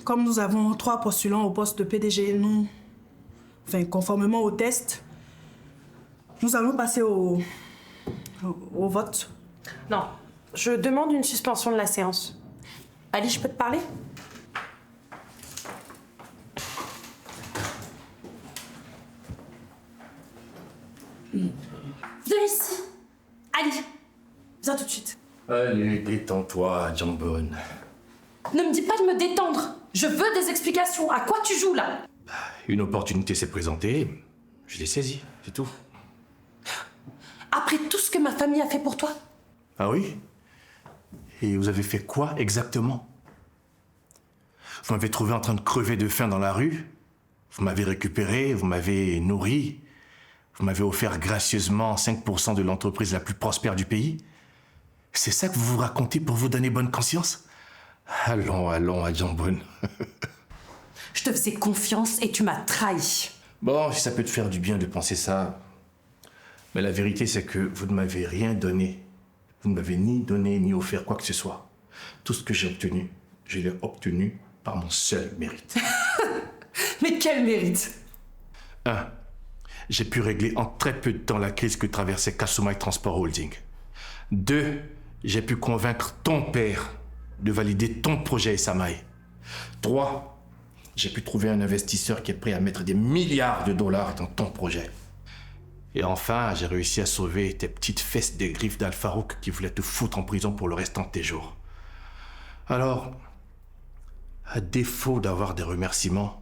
Comme nous avons 3 postulants au poste de PDG, conformément au test, nous allons passer au vote. Non, je demande une suspension de la séance. Ali, je peux te parler? Viens ici. Ali, viens tout de suite. Allez, détends-toi, Jambon. Ne me dis pas de me détendre. Je veux des explications. À quoi tu joues, là? Une opportunité s'est présentée, je l'ai saisie, c'est tout. Après tout ce que ma famille a fait pour toi? Ah oui? Et vous avez fait quoi exactement? Vous m'avez trouvé en train de crever de faim dans la rue, vous m'avez récupéré, vous m'avez nourri, vous m'avez offert gracieusement 5% de l'entreprise la plus prospère du pays. C'est ça que vous vous racontez pour vous donner bonne conscience? Allons, Adjambon. Je te faisais confiance et tu m'as trahi. Bon, si ça peut te faire du bien de penser ça. Mais la vérité, c'est que vous ne m'avez rien donné. Vous ne m'avez ni donné ni offert quoi que ce soit. Tout ce que j'ai obtenu, je l'ai obtenu par mon seul mérite. Mais quel mérite? 1. J'ai pu régler en très peu de temps la crise que traversait Kasumai Transport Holding. 2. J'ai pu convaincre ton père de valider ton projet Esamae. 3. J'ai pu trouver un investisseur qui est prêt à mettre des milliards de dollars dans ton projet. Et enfin, j'ai réussi à sauver tes petites fesses des griffes d'Al-Farouk qui voulait te foutre en prison pour le restant de tes jours. Alors, à défaut d'avoir des remerciements,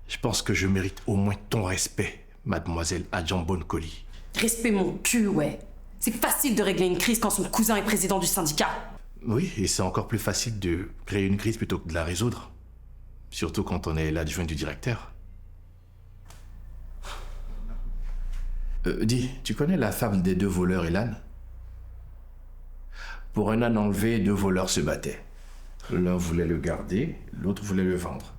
je pense que je mérite au moins ton respect, mademoiselle Adjambon Koli. Respect mon cul, ouais. C'est facile de régler une crise quand son cousin est président du syndicat. Oui, et c'est encore plus facile de créer une crise plutôt que de la résoudre. Surtout quand on est l'adjoint du directeur. Dis, tu connais la fable des 2 voleurs et l'âne? Pour un âne enlevé, 2 voleurs se battaient. L'un voulait le garder, l'autre voulait le vendre.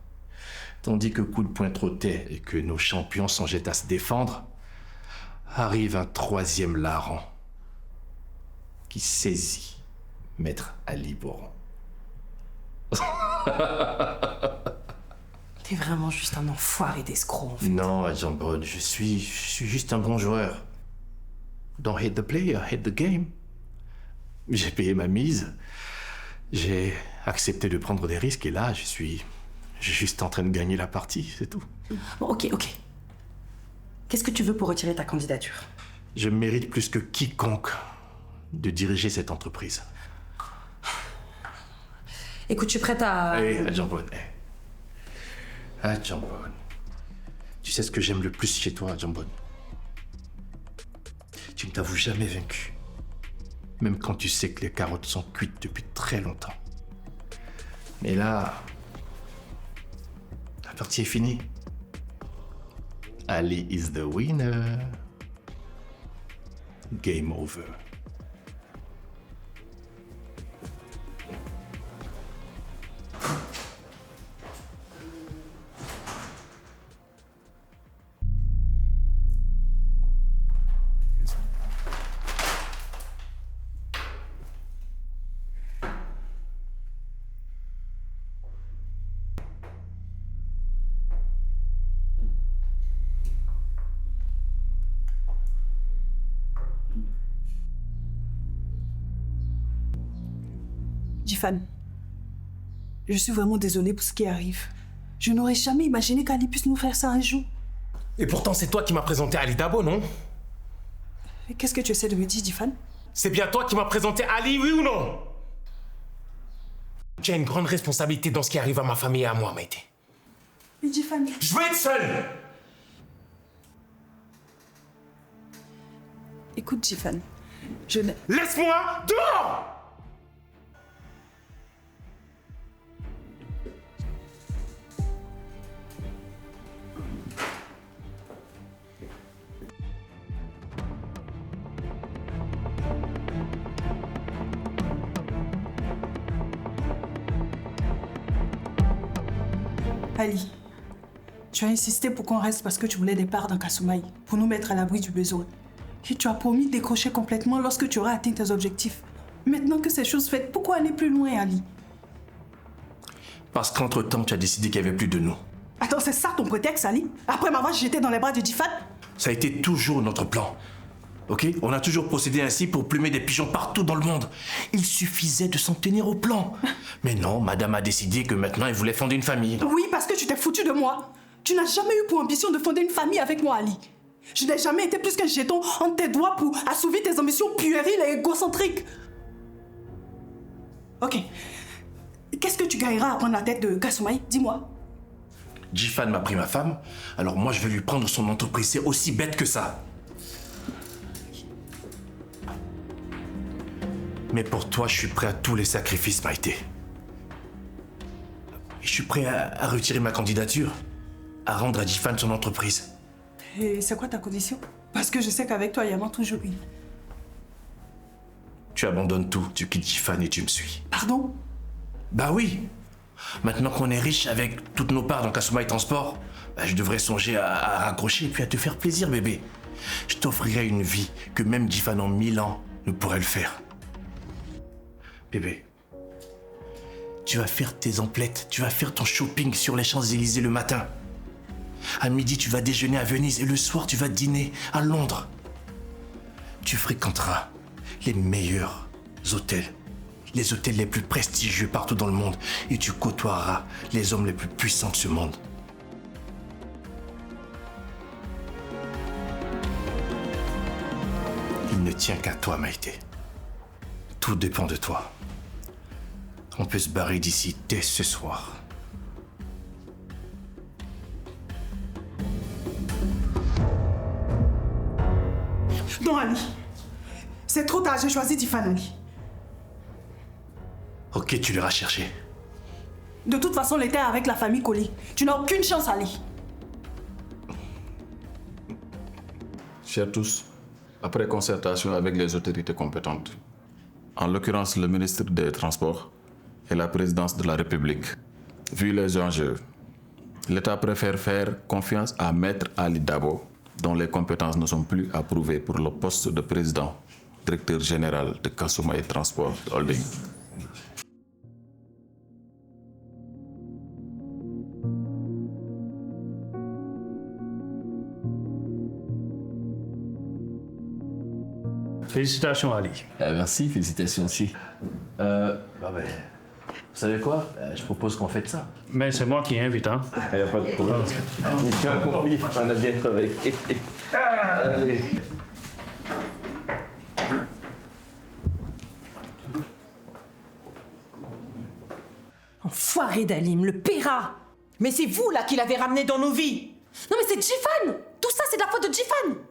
Tandis que coup de poing trottait et que nos champions songeaient à se défendre, arrive un 3e larron qui saisit Maître Ali Boron. T'es vraiment juste un enfoiré d'escroc, en fait. Non, Adjambon, je suis juste un bon joueur. Don't hate the player, hate the game. J'ai payé ma mise, j'ai accepté de prendre des risques et là, je suis juste en train de gagner la partie, c'est tout. Bon, ok. Qu'est-ce que tu veux pour retirer ta candidature? Je mérite plus que quiconque de diriger cette entreprise. Écoute, je suis prête à... Hé, Adjambon, Adjambon. Tu sais ce que j'aime le plus chez toi, Adjambon? Tu ne t'avoues jamais vaincu. Même quand tu sais que les carottes sont cuites depuis très longtemps. Mais là, la partie est finie. Ali is the winner. Game over. Jifan, je suis vraiment désolée pour ce qui arrive. Je n'aurais jamais imaginé qu'Ali puisse nous faire ça un jour. Et pourtant, c'est toi qui m'as présenté Ali Dabo, non? Mais qu'est-ce que tu essaies de me dire, Jifan? C'est bien toi qui m'as présenté Ali, oui ou non? Tu as une grande responsabilité dans ce qui arrive à ma famille et à moi, Maïté. Mais Jifan... Je veux être seul! Écoute, Jifan, je n'ai... Laisse-moi dehors! Ali, tu as insisté pour qu'on reste parce que tu voulais des parts dans Kasumai, pour nous mettre à l'abri du besoin. Et tu as promis de décrocher complètement lorsque tu auras atteint tes objectifs. Maintenant que ces choses faites, pourquoi aller plus loin, Ali? Parce qu'entre-temps, tu as décidé qu'il n'y avait plus de nous. Attends, c'est ça ton prétexte, Ali? Après m'avoir jeté dans les bras de Jifan? Ça a été toujours notre plan. Ok? On a toujours procédé ainsi pour plumer des pigeons partout dans le monde. Il suffisait de s'en tenir au plan. Mais non, madame a décidé que maintenant elle voulait fonder une famille. Oui, parce que tu t'es foutu de moi. Tu n'as jamais eu pour ambition de fonder une famille avec moi, Ali. Je n'ai jamais été plus qu'un jeton entre tes doigts pour assouvir tes ambitions puériles et égocentriques. Ok. Qu'est-ce que tu gagneras à prendre la tête de Kasumai? Dis-moi. Jifan m'a pris ma femme, alors moi je vais lui prendre son entreprise. C'est aussi bête que ça. Mais pour toi, je suis prêt à tous les sacrifices, Maïté. Je suis prêt à retirer ma candidature, à rendre à Jifan son entreprise. Et c'est quoi ta condition? Parce que je sais qu'avec toi, il y en a toujours une. Tu abandonnes tout, tu quittes Jifan et tu me suis. Pardon? Bah oui. Maintenant qu'on est riche avec toutes nos parts dans Kasumai Transport, bah je devrais songer à raccrocher et puis à te faire plaisir, bébé. Je t'offrirai une vie que même Jifan en 1000 ans ne pourrait le faire. Bébé, tu vas faire tes emplettes, tu vas faire ton shopping sur les Champs-Élysées le matin. À midi, tu vas déjeuner à Venise et le soir, tu vas dîner à Londres. Tu fréquenteras les meilleurs hôtels, les hôtels les plus prestigieux partout dans le monde et tu côtoieras les hommes les plus puissants de ce monde. Il ne tient qu'à toi, Maïté. Tout dépend de toi. On peut se barrer d'ici dès ce soir. Non, Ali. C'est trop tard, j'ai choisi Jifan, Ali. Ok, tu l'iras chercher. De toute façon, l'été avec la famille collée. Tu n'as aucune chance, Ali. Chers tous, après concertation avec les autorités compétentes, en l'occurrence le ministre des Transports et la présidence de la République, vu les enjeux, l'État préfère faire confiance à Maître Ali Dabo, dont les compétences ne sont plus approuvées pour le poste de président, directeur général de Kasumai Transport Holding. Félicitations, Ali. Merci, félicitations aussi. Vous savez quoi? Je propose qu'on fête ça. Mais c'est moi qui invite, hein? Il n'y a pas de problème. Mission accomplie, on a bien travaillé. Allez. Enfoiré d'Alim, le paiera. Mais c'est vous là qui l'avez ramené dans nos vies. Non mais c'est Jifan. Tout ça c'est de la faute de Jifan.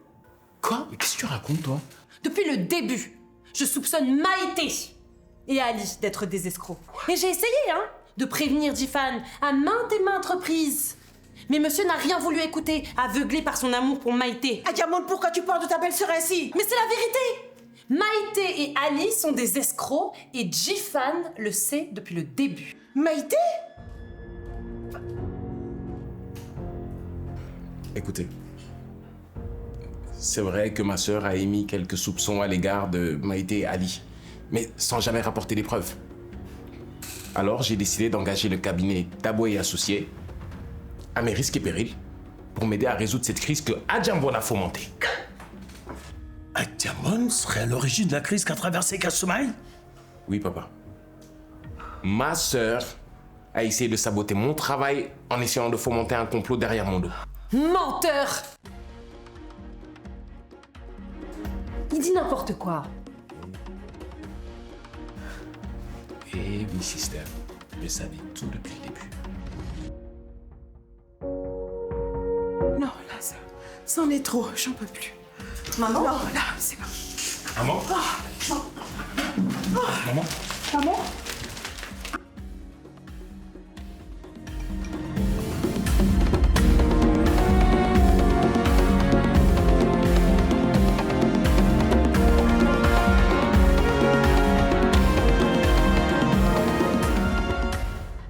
Quoi? Mais qu'est-ce que tu racontes, toi? Depuis le début, je soupçonne Maïté et Ali d'être des escrocs. Et j'ai essayé, hein, de prévenir Jifan à maintes et maintes reprises. Mais monsieur n'a rien voulu écouter, aveuglé par son amour pour Maïté. Ah Diamond, pourquoi tu parles de ta belle-sœur ainsi? Mais c'est la vérité. Maïté et Ali sont des escrocs et Jifan le sait depuis le début. Maïté? Écoutez, c'est vrai que ma sœur a émis quelques soupçons à l'égard de Maïté et Ali, mais sans jamais rapporter des preuves. Alors j'ai décidé d'engager le cabinet Dabo et Associés, à mes risques et périls, pour m'aider à résoudre cette crise que Adjambon a fomentée. Adjambon serait à l'origine de la crise qu'a traversée Kasumai? Oui, papa. Ma sœur a essayé de saboter mon travail en essayant de fomenter un complot derrière mon dos. Menteur! Il dit n'importe quoi. Eh oui, sister, je savais tout depuis le début. Non, là, c'en est trop, j'en peux plus. Maman? Non, là, c'est bon. Maman? Maman?